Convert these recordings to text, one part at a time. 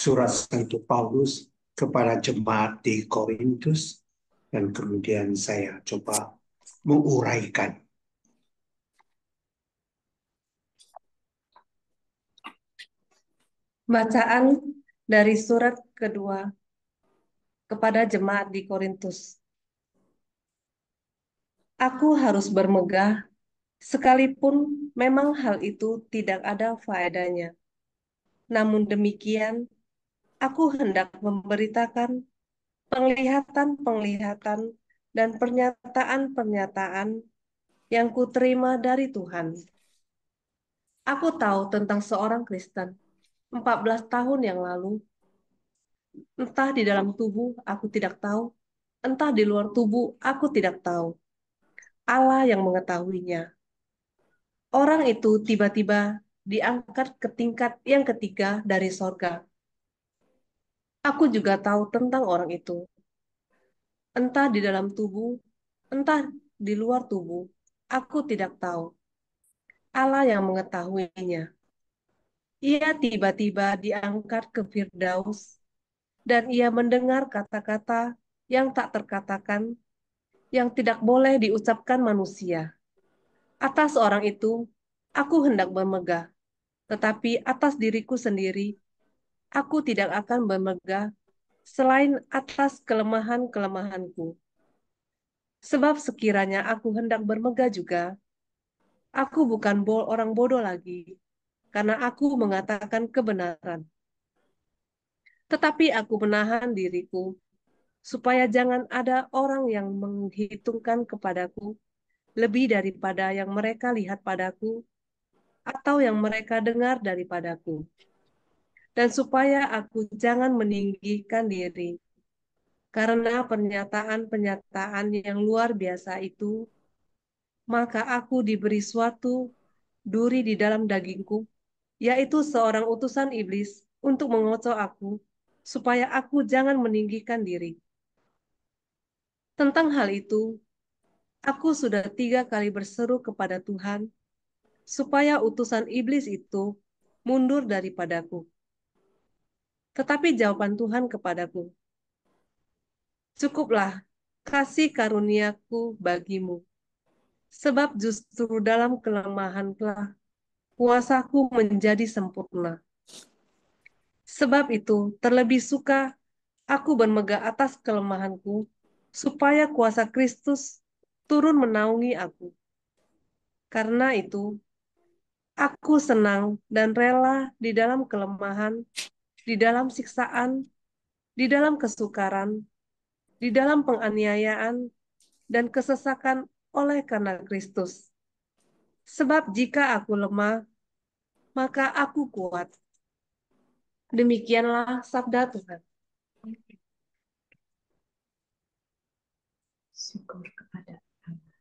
surat Santo Paulus kepada jemaat di Korintus, dan kemudian saya coba menguraikan. Bacaan dari surat kedua kepada jemaat di Korintus. Aku harus bermegah, sekalipun memang hal itu tidak ada faedahnya. Namun demikian, aku hendak memberitakan penglihatan-penglihatan dan pernyataan-pernyataan yang kuterima dari Tuhan. Aku tahu tentang seorang Kristen 14 tahun yang lalu. Entah di dalam tubuh, aku tidak tahu. Entah di luar tubuh, aku tidak tahu. Allah yang mengetahuinya. Orang itu tiba-tiba diangkat ke tingkat yang ketiga dari sorga. Aku juga tahu tentang orang itu. Entah di dalam tubuh, entah di luar tubuh, aku tidak tahu. Allah yang mengetahuinya. Ia tiba-tiba diangkat ke Firdaus, dan ia mendengar kata-kata yang tak terkatakan, yang tidak boleh diucapkan manusia. Atas orang itu, aku hendak bermegah, tetapi atas diriku sendiri, aku tidak akan bermegah selain atas kelemahan-kelemahanku. Sebab sekiranya aku hendak bermegah juga, aku bukan orang bodoh lagi, karena aku mengatakan kebenaran. Tetapi aku menahan diriku, supaya jangan ada orang yang menghitungkan kepadaku lebih daripada yang mereka lihat padaku, atau yang mereka dengar daripadaku. Dan supaya aku jangan meninggikan diri, karena pernyataan-pernyataan yang luar biasa itu, maka aku diberi suatu duri di dalam dagingku, yaitu seorang utusan iblis untuk mengocok aku, supaya aku jangan meninggikan diri. Tentang hal itu, aku sudah 3 kali berseru kepada Tuhan, supaya utusan iblis itu mundur daripadaku. Tetapi jawaban Tuhan kepadaku, cukuplah kasih karuniaku bagimu, sebab justru dalam kelemahanlah kuasaku menjadi sempurna. Sebab itu, terlebih suka aku bermegah atas kelemahanku, supaya kuasa Kristus turun menaungi aku. Karena itu, aku senang dan rela di dalam kelemahan, di dalam siksaan, di dalam kesukaran, di dalam penganiayaan, dan kesesakan oleh karena Kristus. Sebab jika aku lemah, maka aku kuat. Demikianlah sabda Tuhan. Syukur kepada Allah.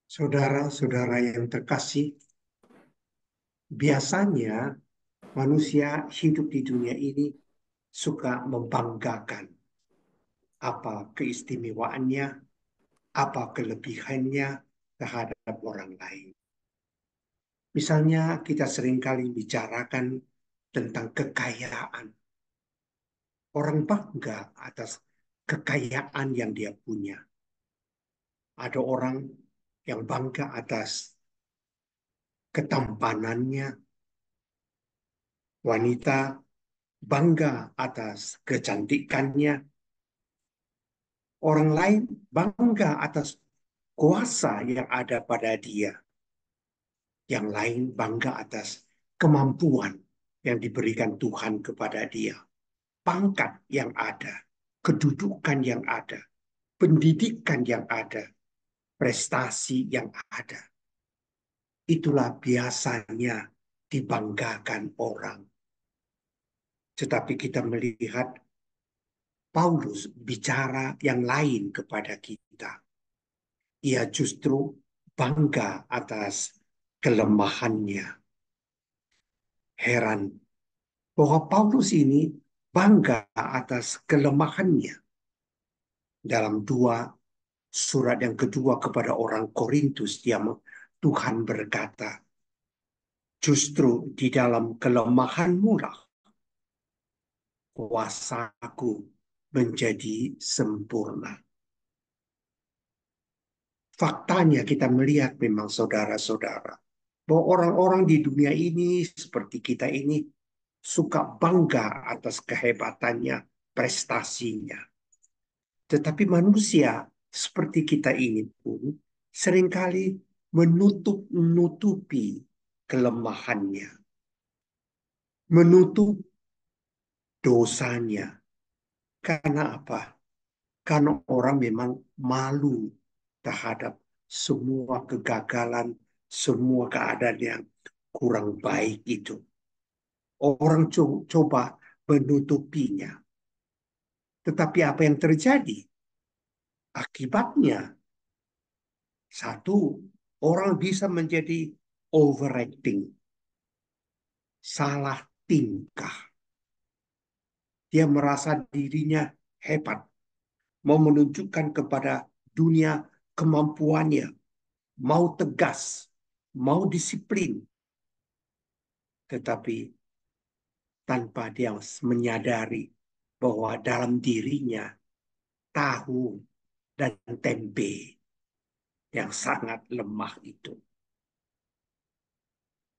Saudara-saudara yang terkasih, biasanya manusia hidup di dunia ini suka membanggakan apa keistimewaannya, apa kelebihannya terhadap orang lain. Misalnya kita seringkali bicarakan tentang kekayaan. Orang bangga atas kekayaan yang dia punya. Ada orang yang bangga atas ketampanannya, wanita bangga atas kecantikannya, orang lain bangga atas kuasa yang ada pada dia, yang lain bangga atas kemampuan yang diberikan Tuhan kepada dia, pangkat yang ada, kedudukan yang ada, pendidikan yang ada, prestasi yang ada. Itulah biasanya dibanggakan orang. Tetapi kita melihat Paulus bicara yang lain kepada kita. Ia justru bangga atas kelemahannya. Heran bahwa Paulus ini bangga atas kelemahannya. Dalam surat yang kedua kepada orang Korintus, Tuhan berkata, Justru di dalam kelemahanmu lah kuasaku menjadi sempurna. Faktanya kita melihat memang saudara-saudara, bahwa orang-orang di dunia ini seperti kita ini suka bangga atas kehebatannya, prestasinya. Tetapi manusia seperti kita ini pun seringkali menutup-nutupi kelemahannya, menutup dosanya. Karena apa? Karena orang memang malu terhadap semua kegagalan, semua keadaan yang kurang baik itu. Orang coba menutupinya. Tetapi apa yang terjadi? Akibatnya, satu, orang bisa menjadi overacting, salah tingkah. Dia merasa dirinya hebat, mau menunjukkan kepada dunia kemampuannya, mau tegas, mau disiplin. Tetapi tanpa dia menyadari bahwa dalam dirinya tahu dan tempe yang sangat lemah itu.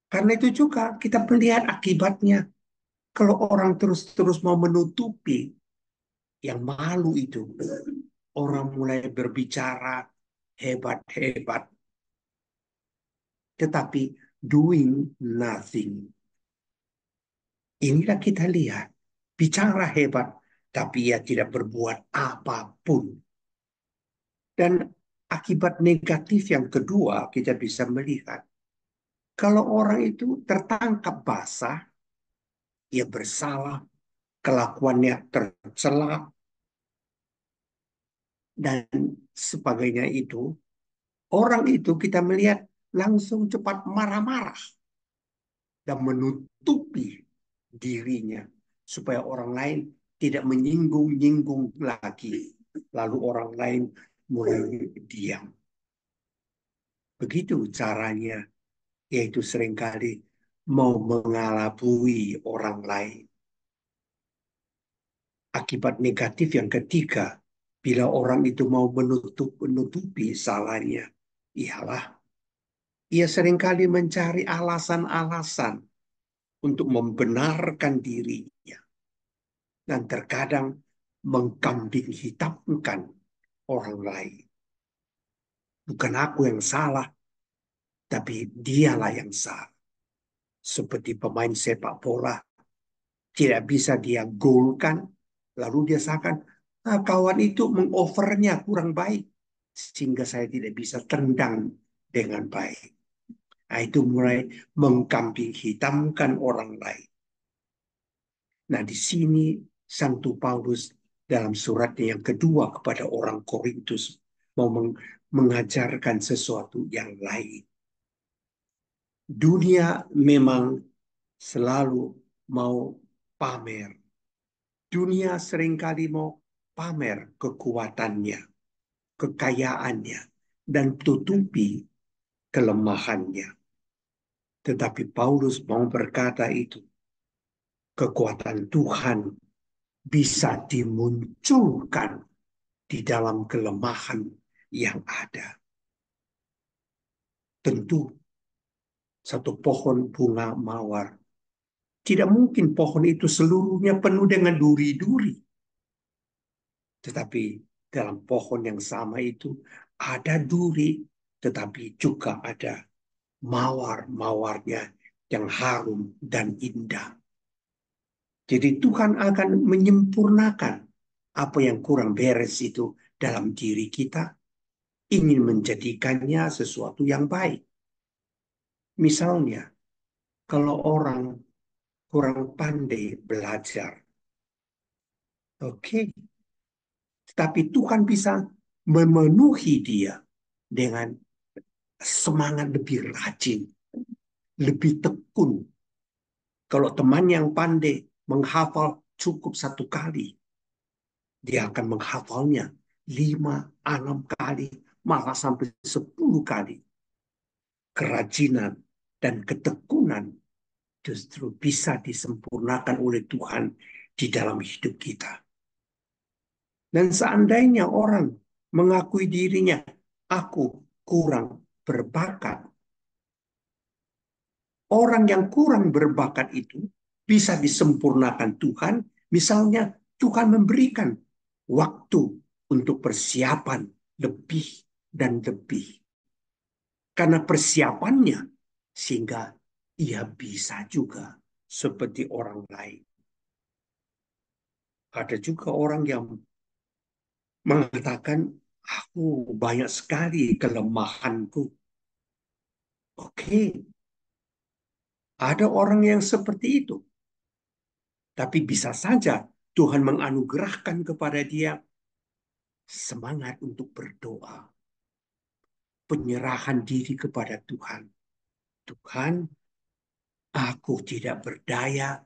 Karena itu juga kita melihat akibatnya. Kalau orang terus-terus mau menutupi yang malu itu, orang mulai berbicara hebat-hebat, tetapi doing nothing. Inilah kita lihat, bicara hebat, tapi ia tidak berbuat apapun. Dan akibat negatif yang kedua kita bisa melihat, kalau orang itu tertangkap basah, ia bersalah, kelakuannya tercela, dan sebagainya itu, orang itu kita melihat langsung cepat marah-marah dan menutupi dirinya supaya orang lain tidak menyinggung-nyinggung lagi. Lalu orang lain mulai diam. Begitu caranya, yaitu seringkali mau mengalabui orang lain. Akibat negatif yang ketiga, bila orang itu mau menutupi salahnya, ialah ia seringkali mencari alasan-alasan untuk membenarkan dirinya. Dan terkadang mengkambing hitamkan orang lain. Bukan aku yang salah, tapi dialah yang salah. Seperti pemain sepak bola, tidak bisa dia golkan, lalu dia seakan, kawan itu mengovernya kurang baik, sehingga saya tidak bisa tendang dengan baik. Nah, itu mulai mengkambing hitamkan orang lain. Nah, di sini Santo Paulus dalam suratnya yang kedua kepada orang Korintus mau mengajarkan sesuatu yang lain. Dunia memang selalu mau pamer. Dunia seringkali mau pamer kekuatannya, kekayaannya, dan tutupi kelemahannya. Tetapi Paulus mau berkata itu, kekuatan Tuhan bisa dimunculkan di dalam kelemahan yang ada. Tentu satu pohon bunga mawar, tidak mungkin pohon itu seluruhnya penuh dengan duri-duri. Tetapi dalam pohon yang sama itu ada duri, tetapi juga ada mawar-mawarnya yang harum dan indah. Jadi Tuhan akan menyempurnakan apa yang kurang beres itu dalam diri kita, ingin menjadikannya sesuatu yang baik. Misalnya, kalau orang kurang pandai belajar, oke, tapi Tuhan bisa memenuhi dia dengan semangat lebih rajin, lebih tekun. Kalau teman yang pandai menghafal cukup satu kali, dia akan menghafalnya 5, 6 kali, malah sampai 10 kali. Kerajinan dan ketekunan justru bisa disempurnakan oleh Tuhan di dalam hidup kita. Dan seandainya orang mengakui dirinya, aku kurang berbakat. Orang yang kurang berbakat itu bisa disempurnakan Tuhan. Misalnya Tuhan memberikan waktu untuk persiapan lebih dan lebih. Karena persiapannya sehingga ia bisa juga seperti orang lain. Ada juga orang yang mengatakan, aku banyak sekali kelemahanku. Oke, ada orang yang seperti itu. Tapi bisa saja Tuhan menganugerahkan kepada dia semangat untuk berdoa. Penyerahan diri kepada Tuhan. Tuhan, aku tidak berdaya,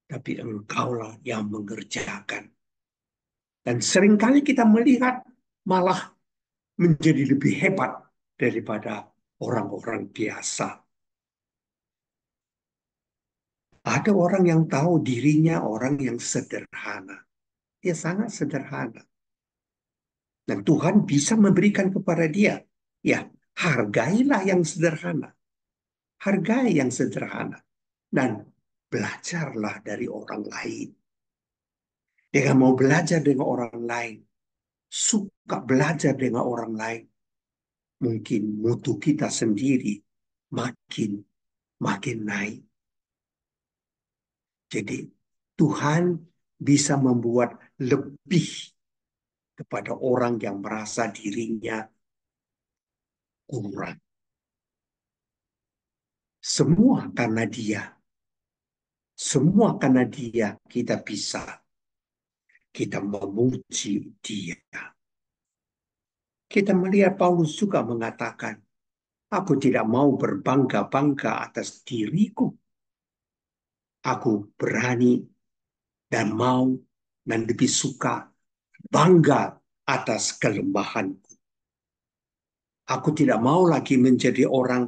tapi Engkaulah yang mengerjakan. Dan seringkali kita melihat malah menjadi lebih hebat daripada orang-orang biasa. Ada orang yang tahu dirinya orang yang sederhana. Dia sangat sederhana. Dan Tuhan bisa memberikan kepada dia. Ya, hargailah yang sederhana. Hargai yang sederhana. Dan belajarlah dari orang lain. Dengan mau belajar dengan orang lain. Suka belajar dengan orang lain. Mungkin mutu kita sendiri makin naik. Jadi Tuhan bisa membuat lebih kepada orang yang merasa dirinya kurang. Semua karena dia. Semua karena dia kita bisa. Kita memuji dia. Kita melihat Paulus juga mengatakan, aku tidak mau berbangga-bangga atas diriku. Aku berani dan mau dan lebih suka bangga atas kelemahanku. Aku tidak mau lagi menjadi orang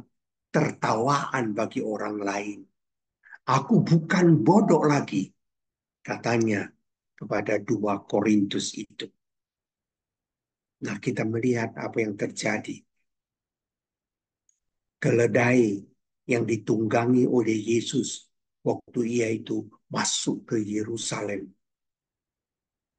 tertawaan bagi orang lain. Aku bukan bodoh lagi, katanya kepada 2 Korintus itu. Nah, kita melihat apa yang terjadi. Keledai yang ditunggangi oleh Yesus waktu ia itu masuk ke Yerusalem.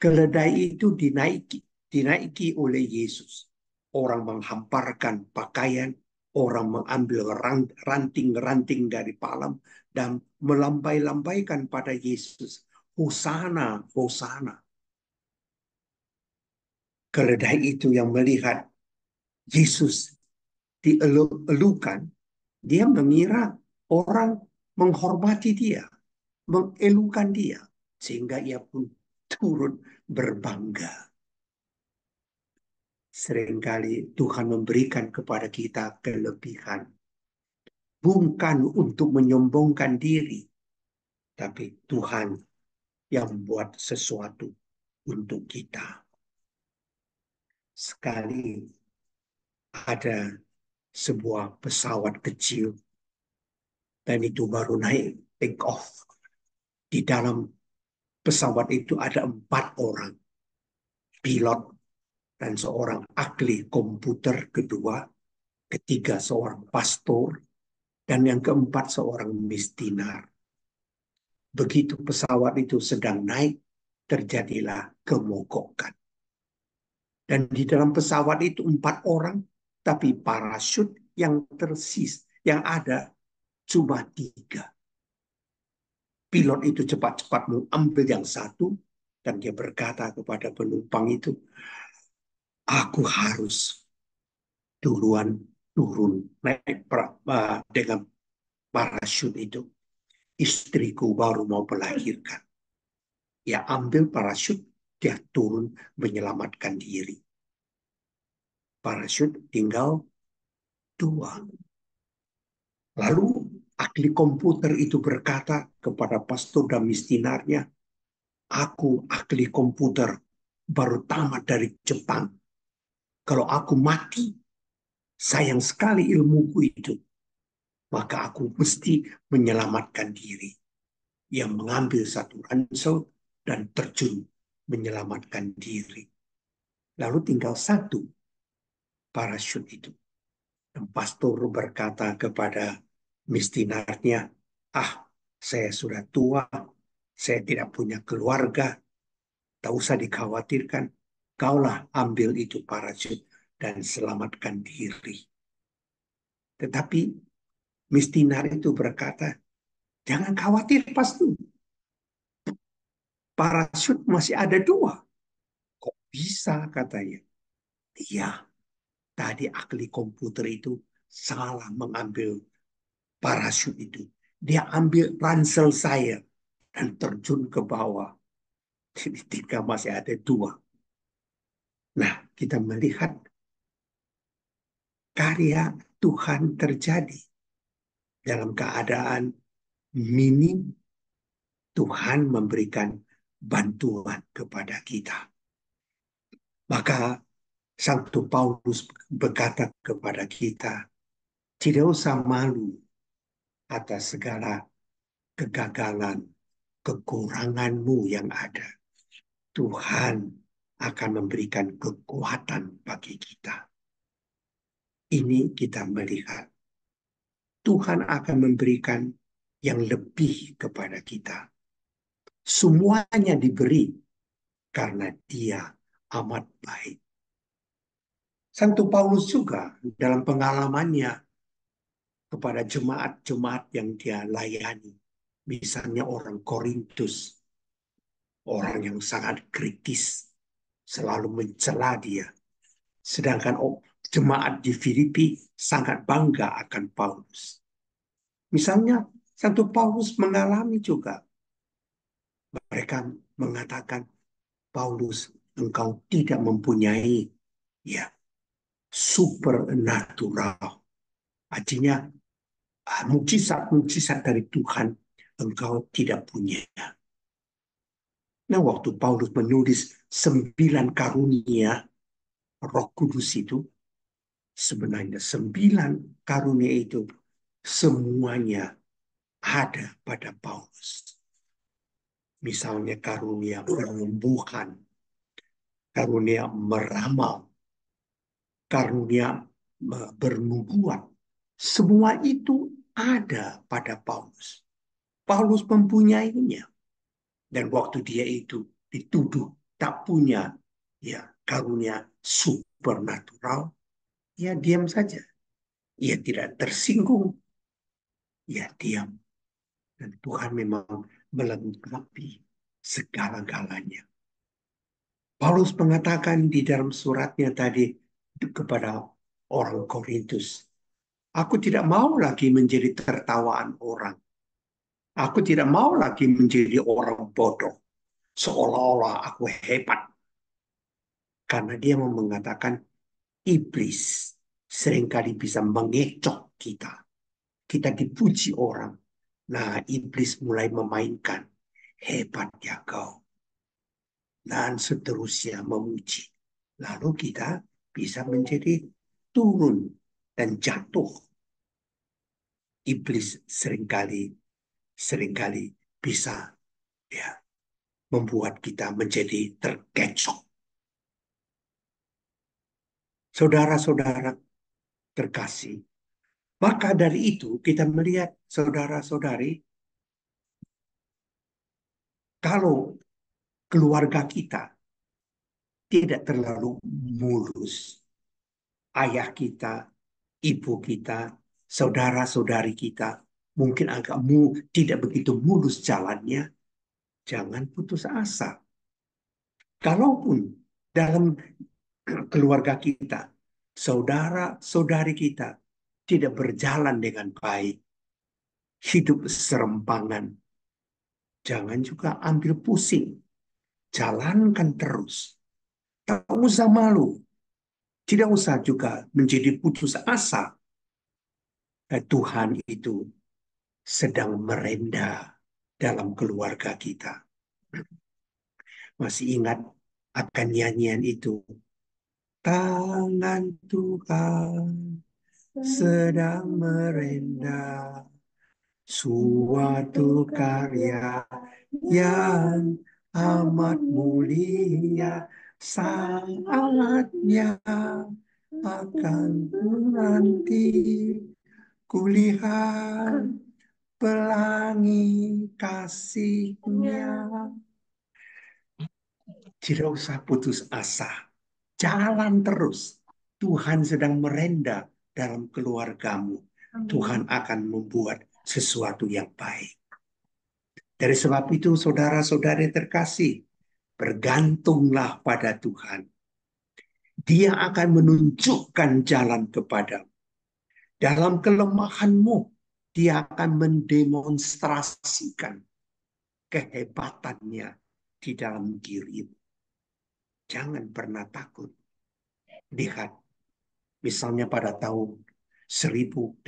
Keledai itu dinaiki oleh Yesus. Orang menghamparkan pakaian, orang mengambil ranting-ranting dari palam dan melambai-lambaikan pada Yesus. Hosana, Hosana. Keledai itu yang melihat Yesus dielukan, dia mengira orang menghormati dia, mengelukan dia, sehingga ia pun turut berbangga. Seringkali Tuhan memberikan kepada kita kelebihan. Bukan untuk menyombongkan diri, tapi Tuhan yang membuat sesuatu untuk kita. Sekali ada sebuah pesawat kecil, dan itu baru naik take off. Di dalam pesawat itu ada 4 orang. Pilot dan seorang ahli komputer kedua, ketiga seorang pastor, dan yang keempat seorang mistinar. Begitu pesawat itu sedang naik, terjadilah kemogokan. Dan di dalam pesawat itu 4 orang, tapi parasut yang yang ada cuma 3. Pilot itu cepat-cepat mengambil yang satu, dan dia berkata kepada penumpang itu, aku harus duluan turun naik dengan parasut itu. Istriku baru mau melahirkan. Dia ambil parasut, dia turun menyelamatkan diri. Parasut tinggal 2. Lalu ahli komputer itu berkata kepada pastor dan mistinarnya, aku ahli komputer baru tamat dari Jepang. Kalau aku mati, sayang sekali ilmuku itu. maka aku mesti menyelamatkan diri. Yang mengambil satu ransel dan terjun menyelamatkan diri. Lalu tinggal satu parasut itu. Dan pastor berkata kepada mistinarnya, saya sudah tua, saya tidak punya keluarga, tak usah dikhawatirkan, kaulah ambil itu parasut dan selamatkan diri. Tetapi mistinar itu berkata, jangan khawatir pastor, parasut masih ada dua. Kok bisa katanya? Iya, tadi ahli komputer itu salah mengambil parasut itu. Dia ambil ransel saya dan terjun ke bawah. Jadi tiga masih ada dua. Nah, kita melihat karya Tuhan terjadi dalam keadaan minim. Tuhan memberikan bantuan kepada kita. Maka Santo Paulus berkata kepada kita, tidak usah malu atas segala kegagalan, kekuranganmu yang ada. Tuhan akan memberikan kekuatan bagi kita. Ini kita melihat. Tuhan akan memberikan yang lebih kepada kita. Semuanya diberi karena Dia amat baik. Santo Paulus juga dalam pengalamannya kepada jemaat-jemaat yang dia layani. Misalnya orang Korintus, orang yang sangat kritis, selalu mencela dia. Sedangkan jemaat di Filipi sangat bangga akan Paulus. Misalnya, Santo Paulus mengalami juga. Mereka mengatakan, Paulus, engkau tidak mempunyai ya supernatural. Artinya, mukjizat-mukjizat dari Tuhan engkau tidak punya. Nah, waktu Paulus menulis 9 karunia Roh Kudus itu, sebenarnya 9 karunia itu semuanya ada pada Paulus. Misalnya karunia penyembuhan, karunia meramal, karunia bernubuat. Semua itu ada pada Paulus. Paulus mempunyainya. Dan waktu dia itu dituduh tak punya ya karunia supernatural, ya diam saja. Ia tidak tersinggung, ya diam. Dan Tuhan memang melengkapi segala-galanya. Paulus mengatakan di dalam suratnya tadi kepada orang Korintus, aku tidak mau lagi menjadi tertawaan orang. Aku tidak mau lagi menjadi orang bodoh. Seolah-olah aku hebat. Karena dia mau mengatakan iblis seringkali bisa mengecoh kita. Kita dipuji orang. Nah, iblis mulai memainkan. Hebat ya kau. Dan seterusnya memuji. Lalu kita bisa menjadi turun dan jatuh. Iblis seringkali bisa ya membuat kita menjadi terkecoh. Saudara-saudara terkasih, maka dari itu kita melihat saudara-saudari, kalau keluarga kita tidak terlalu mulus, ayah kita, ibu kita, saudara-saudari kita, mungkin tidak begitu mulus jalannya, jangan putus asa. Kalaupun dalam keluarga kita, saudara-saudari kita tidak berjalan dengan baik, hidup serempangan, jangan juga ambil pusing. Jalankan terus. Tak usah malu. Tidak usah juga menjadi putus asa. Tuhan itu sedang merenda dalam keluarga kita. Masih ingat akan nyanyian itu? Tangan Tuhan sedang merendah suatu karya yang amat mulia, saatnya akan menanti kulihat pelangi kasihnya. Tidak usah putus asa. Jalan terus. Tuhan sedang merendah dalam keluargamu. Tuhan akan membuat sesuatu yang baik. Dari sebab itu, saudara-saudari terkasih, bergantunglah pada Tuhan. Dia akan menunjukkan jalan kepadamu. Dalam kelemahanmu, dia akan mendemonstrasikan kehebatannya di dalam dirimu. Jangan pernah takut. Lihat, misalnya pada tahun 1818,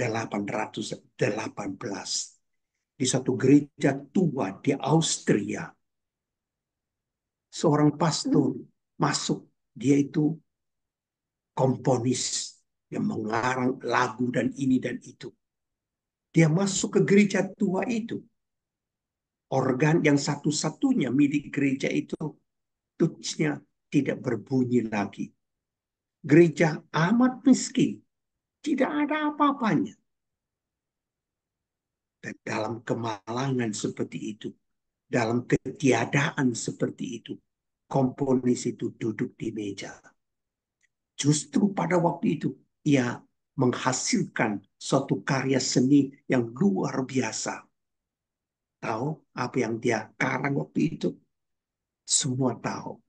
di satu gereja tua di Austria, seorang pastor masuk. Dia itu komponis yang mengarang lagu dan ini dan itu. Dia masuk ke gereja tua itu. Organ yang satu-satunya milik gereja itu, tutsnya tidak berbunyi lagi. Gereja amat miskin. Tidak ada apa-apanya. Dan dalam kemalangan seperti itu, dalam ketiadaan seperti itu, komponis itu duduk di meja. Justru pada waktu itu, ia menghasilkan suatu karya seni yang luar biasa. Tahu apa yang dia karang waktu itu? Semua tahu.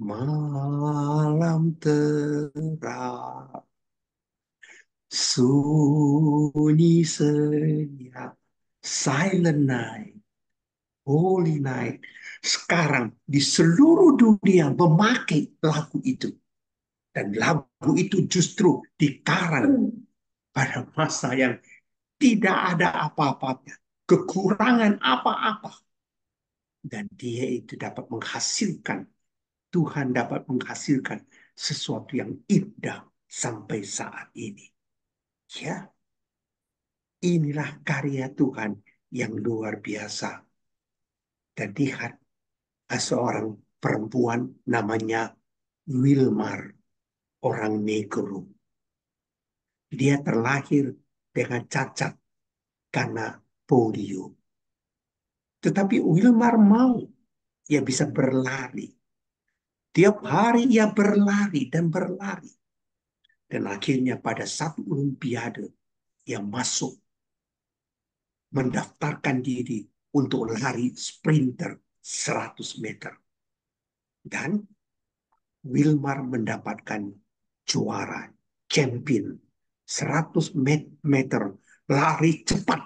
Malam terang, sunyi senyap, silent night, holy night. Sekarang di seluruh dunia memakai lagu itu. Dan lagu itu justru dikarang pada masa yang tidak ada apa-apanya. Kekurangan apa-apa. Dan dia itu dapat menghasilkan, Tuhan dapat menghasilkan sesuatu yang indah sampai saat ini. Ya, inilah karya Tuhan yang luar biasa. Dan lihat, seorang perempuan namanya Wilmar, orang negro. Dia terlahir dengan cacat karena polio. Tetapi Wilmar mau, ia bisa berlari. Tiap hari ia berlari dan berlari. Dan akhirnya pada satu olimpiade, ia masuk, mendaftarkan diri untuk lari sprinter 100 meter. Dan Wilmar mendapatkan juara, champion 100 meter lari cepat.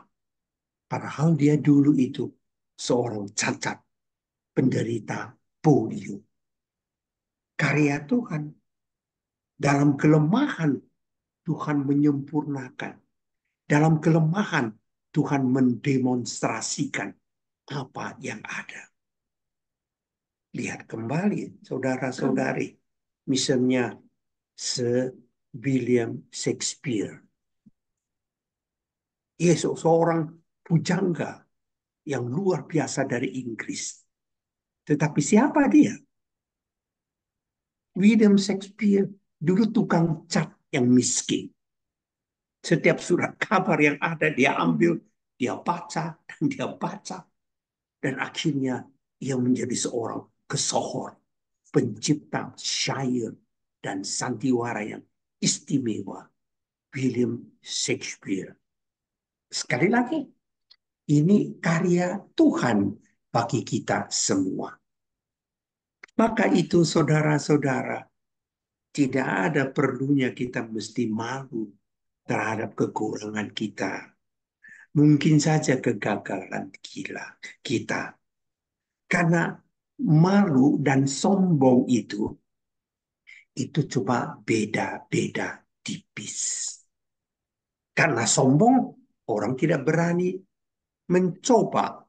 Padahal dia dulu itu seorang cacat, penderita polio. Karya Tuhan. Dalam kelemahan, Tuhan menyempurnakan. Dalam kelemahan, Tuhan mendemonstrasikan apa yang ada. Lihat kembali, saudara-saudari. Misalnya, William Shakespeare. Ia seorang pujangga yang luar biasa dari Inggris. Tetapi siapa dia? William Shakespeare dulu tukang cat yang miskin. Setiap surat kabar yang ada dia ambil, dia baca, dan dia baca. Dan akhirnya ia menjadi seorang kesohor, pencipta syair dan sandiwara yang istimewa. William Shakespeare. Sekali lagi, ini karya Tuhan bagi kita semua. Maka itu saudara-saudara, tidak ada perlunya kita mesti malu terhadap kekurangan kita. Mungkin saja kegagalan kita. Karena malu dan sombong itu cuma beda-beda tipis. Karena sombong, orang tidak berani mencoba.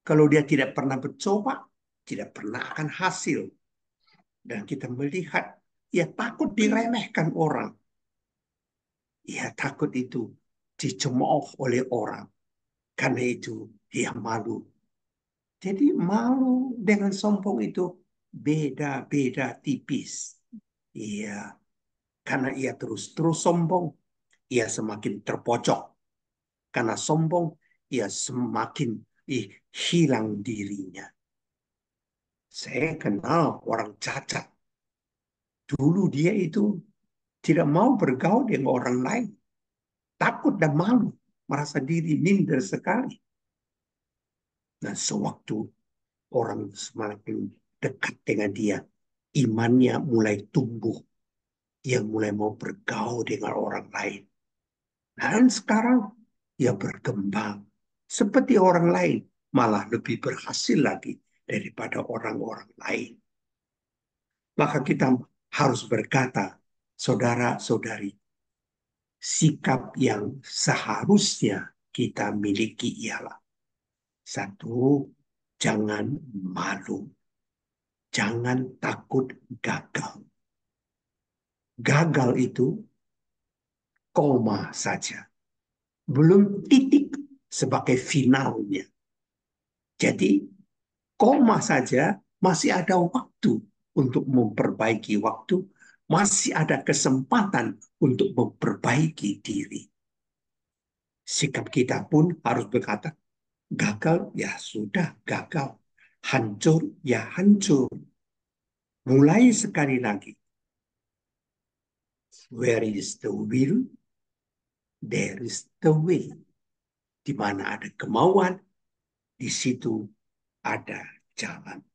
Kalau dia tidak pernah mencoba, tidak pernah akan hasil. Dan kita melihat, ia takut diremehkan orang. Ia takut itu dicemooh oleh orang. Karena itu ia malu. Jadi malu dengan sombong itu beda-beda tipis. Iya, karena ia terus-terus sombong, ia semakin terpojok. Karena sombong, ia semakin hilang dirinya. Saya kenal orang cacat. Dulu dia itu tidak mau bergaul dengan orang lain. Takut dan malu. Merasa diri minder sekali. Dan sewaktu orang semakin dekat dengan dia, imannya mulai tumbuh. Ia mulai mau bergaul dengan orang lain. Dan sekarang ia berkembang. Seperti orang lain. Malah lebih berhasil lagi daripada orang-orang lain. Maka kita harus berkata, saudara-saudari, sikap yang seharusnya kita miliki ialah satu, jangan malu. Jangan takut gagal. Gagal itu koma saja. Belum titik sebagai finalnya. Jadi koma saja masih ada waktu untuk memperbaiki waktu. Masih ada kesempatan untuk memperbaiki diri. Sikap kita pun harus berkata, gagal ya sudah gagal. Hancur ya hancur. Mulai sekali lagi. Where is the will? There is the way. Di mana ada kemauan, di situ ada jalan.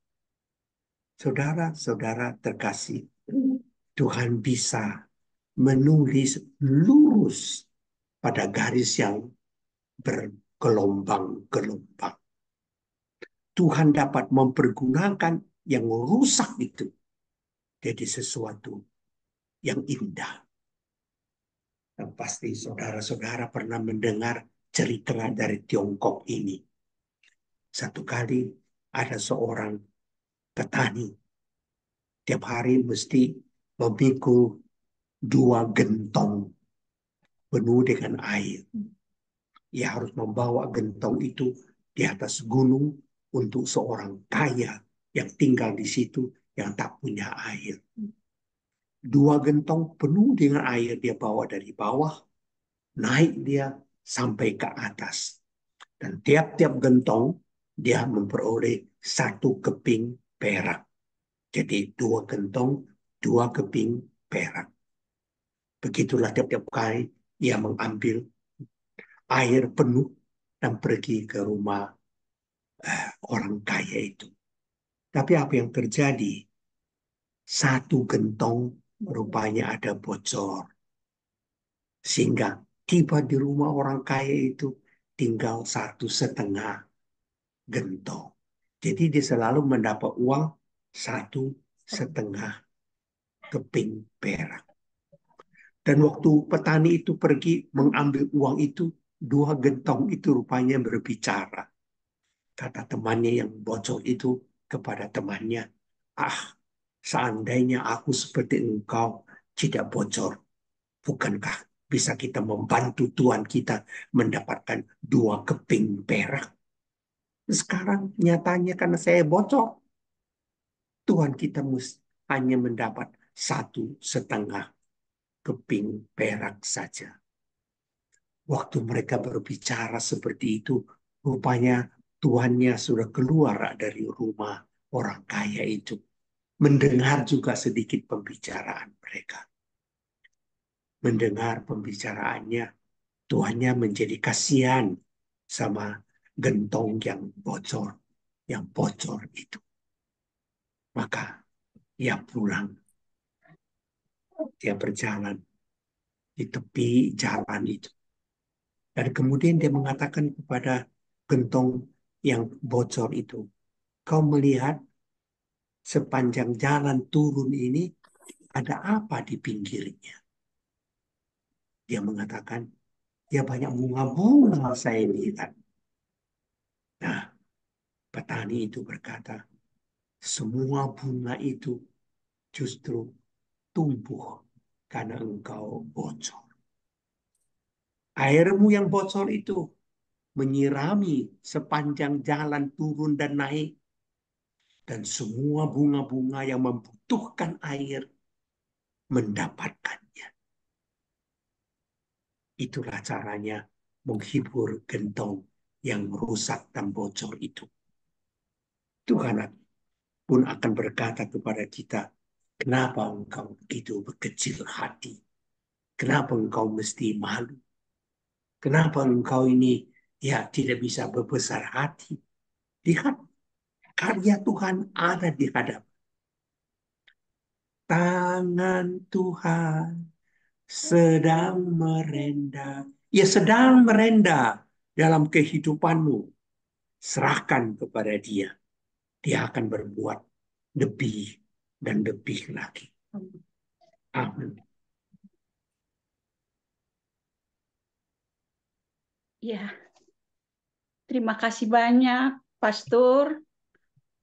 Saudara-saudara terkasih, Tuhan bisa menulis lurus pada garis yang bergelombang-gelombang. Tuhan dapat mempergunakan yang rusak itu jadi sesuatu yang indah. Dan pasti saudara-saudara pernah mendengar cerita dari Tiongkok ini. Satu kali ada seorang petani. Tiap hari mesti memikul 2 gentong penuh dengan air. Ia harus membawa gentong itu di atas gunung untuk seorang kaya yang tinggal di situ yang tak punya air. 2 gentong penuh dengan air dia bawa dari bawah, naik dia sampai ke atas. Dan tiap-tiap gentong dia memperoleh 1 keping perak. Jadi 2 gentong, 2 keping perak. Begitulah tiap-tiap kali ia mengambil air penuh dan pergi ke rumah orang kaya itu. Tapi apa yang terjadi? 1 gentong rupanya ada bocor. Sehingga tiba di rumah orang kaya itu tinggal 1,5 gentong. Jadi dia selalu mendapat uang 1,5 keping perak. Dan waktu petani itu pergi mengambil uang itu, 2 gentong itu rupanya berbicara. Kata temannya yang bocor itu kepada temannya, ah, seandainya aku seperti engkau tidak bocor, bukankah bisa kita membantu Tuhan kita mendapatkan 2 keping perak? Sekarang nyatanya karena saya bocor, Tuhan kita hanya mendapat 1,5 keping perak saja. Waktu mereka berbicara seperti itu, rupanya tuannya sudah keluar dari rumah orang kaya itu. Mendengar juga sedikit pembicaraan mereka. Mendengar pembicaraannya, tuannya menjadi kasihan sama gentong yang bocor itu. Maka ia pulang, dia berjalan di tepi jalan itu. Dan kemudian dia mengatakan kepada gentong yang bocor itu, kau melihat sepanjang jalan turun ini ada apa di pinggirnya? Dia mengatakan, ya banyak bunga-bunga saya lihat. Nah, petani itu berkata, semua bunga itu justru tumbuh karena engkau bocor. Airmu yang bocor itu menyirami sepanjang jalan turun dan naik. Dan semua bunga-bunga yang membutuhkan air mendapatkannya. Itulah caranya menghibur gentong yang rusak dan bocor itu. Tuhan pun akan berkata kepada kita, kenapa engkau begitu berkecil hati? Kenapa engkau mesti malu? Kenapa engkau ini tidak bisa berbesar hati? Lihat, karya Tuhan ada di hadapan. Tangan Tuhan sedang merendah. Ya sedang merendah dalam kehidupanmu. Serahkan kepada Dia. Dia akan berbuat lebih dan lebih lagi. Amin. Ya, terima kasih banyak, Pastor,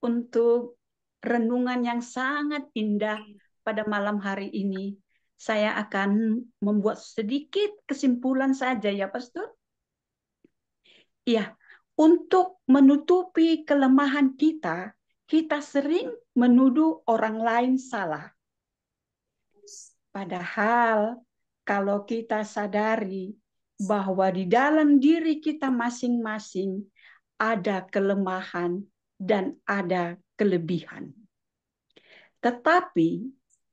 untuk renungan yang sangat indah pada malam hari ini. Saya akan membuat sedikit kesimpulan saja ya, Pastor. Ya, untuk menutupi kelemahan kita, kita sering menuduh orang lain salah. Padahal kalau kita sadari bahwa di dalam diri kita masing-masing ada kelemahan dan ada kelebihan. Tetapi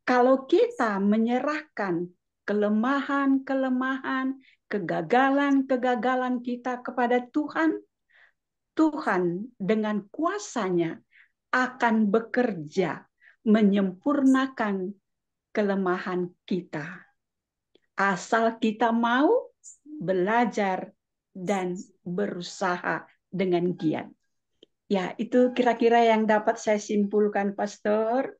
kalau kita menyerahkan kelemahan-kelemahan, kegagalan-kegagalan kita kepada Tuhan, Tuhan dengan kuasa-Nya akan bekerja menyempurnakan kelemahan kita. Asal kita mau belajar dan berusaha dengan giat. Ya, itu kira-kira yang dapat saya simpulkan, Pastor.